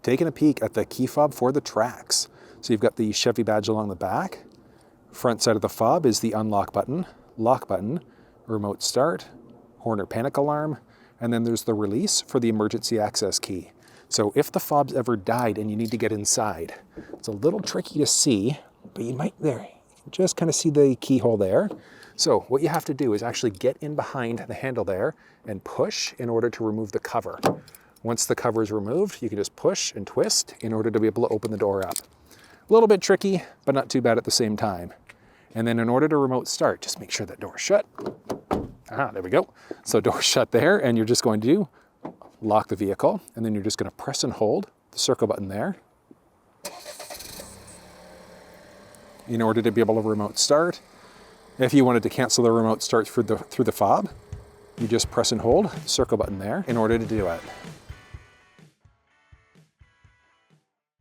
taking a peek at the key fob for the Trax. So you've got the Chevy badge along the back. Front side of the fob is the unlock button, lock button, remote start, horn or panic alarm, and then there's the release for the emergency access key. So if the fob's ever died and you need to get inside, it's a little tricky to see, but you might there. You can just kind of see the keyhole there. So what you have to do is actually get in behind the handle there and push in order to remove the cover. Once the cover is removed, you can just push and twist in order to be able to open the door up. A little bit tricky, but not too bad at the same time. And then in order to remote start, just make sure that door's shut. There we go. So door's shut there, and you're just going to lock the vehicle, and then you're just going to press and hold the circle button there in order to be able to remote start. If you wanted to cancel the remote start through the fob, you just press and hold the circle button there in order to do it.